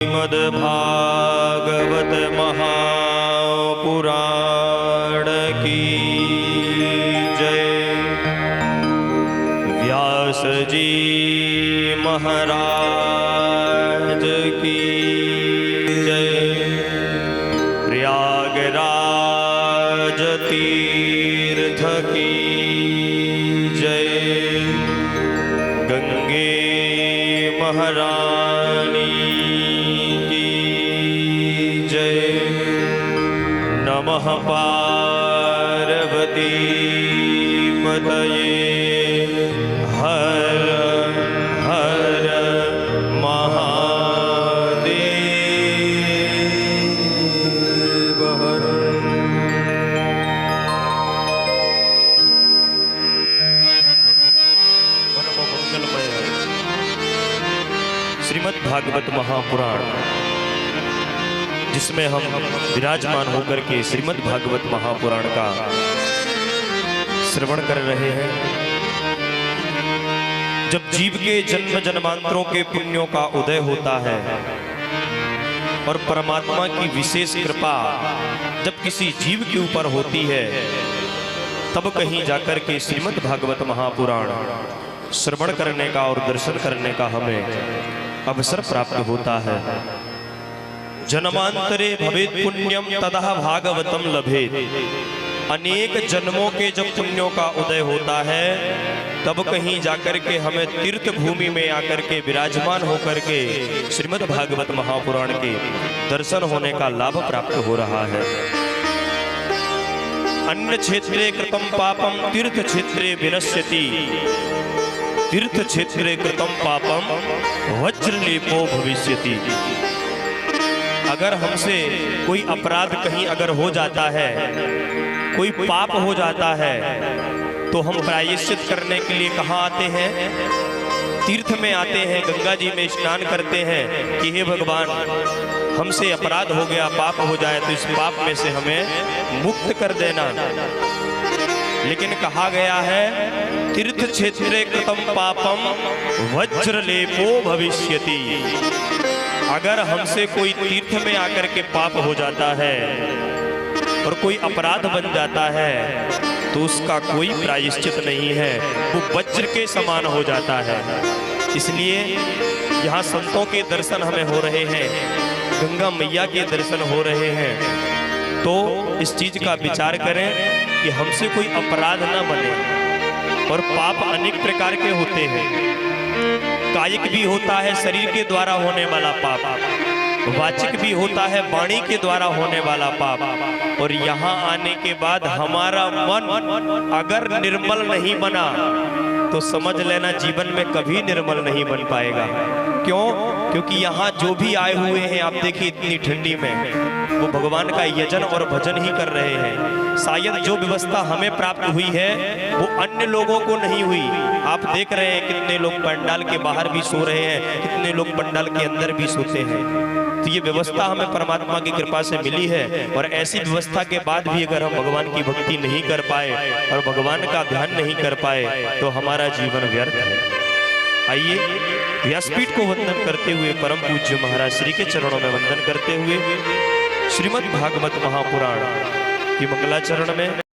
श्रीमद्भागवत महापुराण की जय। व्यास जी महाराज की जय। प्रयागराज तीर्थ की जय। गंगे महारानी नमः पार्वती पतये हर हर महादेव हर। श्रीमद्भागवत महापुराण जिसमें हम विराजमान होकर के श्रीमद् भागवत महापुराण का श्रवण कर रहे हैं। जब जीव के जन्म जन्मांतरों के पुण्यों का उदय होता है और परमात्मा की विशेष कृपा जब किसी जीव के ऊपर होती है, तब कहीं जाकर के श्रीमद् भागवत महापुराण श्रवण करने का और दर्शन करने का हमें अवसर प्राप्त होता है। जन्मांतरे भवेत् पुण्यम ततः भागवतम लभेत। अनेक जन्मों के जब पुण्यों का उदय होता है, तब कहीं जाकर के हमें तीर्थ भूमि में आकर के विराजमान होकर के श्रीमद् भागवत महापुराण के दर्शन होने का लाभ प्राप्त हो रहा है। अन्य क्षेत्रे कृतं पापम तीर्थ क्षेत्रे विनश्यति। तीर्थ क्षेत्रे कृतं पापम वज्रलेपो भविष्यति। अगर हमसे कोई अपराध कहीं अगर हो जाता है, कोई पाप हो जाता है, तो हम प्रायश्चित करने के लिए कहाँ आते हैं? तीर्थ में आते हैं, गंगा जी में स्नान करते हैं कि हे भगवान, हमसे अपराध हो गया, पाप हो जाए तो इस पाप में से हमें मुक्त कर देना। लेकिन कहा गया है तीर्थ क्षेत्रे कृतं पापम वज्रलेपो भविष्यति। अगर हमसे कोई तीर्थ में आकर के पाप हो जाता है और कोई अपराध बन जाता है, तो उसका कोई प्रायश्चित नहीं है, वो वज्र के समान हो जाता है। इसलिए यहाँ संतों के दर्शन हमें हो रहे हैं, गंगा मैया के दर्शन हो रहे हैं, तो इस चीज का विचार करें कि हमसे कोई अपराध ना बने। और पाप अनेक प्रकार के होते हैं। कायिक भी होता है, शरीर के द्वारा होने वाला पाप, वाचिक भी होता है, वाणी के द्वारा होने वाला पाप। और यहाँ आने के बाद हमारा मन अगर निर्मल नहीं बना तो समझ लेना जीवन में कभी निर्मल नहीं बन पाएगा। क्यों? क्योंकि यहाँ जो भी आए हुए हैं, आप देखिए इतनी ठंडी में वो भगवान का यजन और भजन ही कर रहे हैं। शायद जो व्यवस्था हमें प्राप्त हुई है वो अन्य लोगों को नहीं हुई। आप देख रहे हैं कितने लोग पंडाल के बाहर भी सो रहे हैं, कितने लोग पंडाल के अंदर भी सोते हैं। तो ये व्यवस्था हमें परमात्मा की कृपा से मिली है। और ऐसी व्यवस्था के बाद भी अगर हम भगवान की भक्ति नहीं कर पाए और भगवान का ध्यान नहीं कर पाए, तो हमारा जीवन व्यर्थ है। आइए व्यासपीठ को वंदन करते हुए, परम पूज्य महाराज श्री के चरणों में वंदन करते हुए श्रीमद् भागवत महापुराण की मंगलाचरण में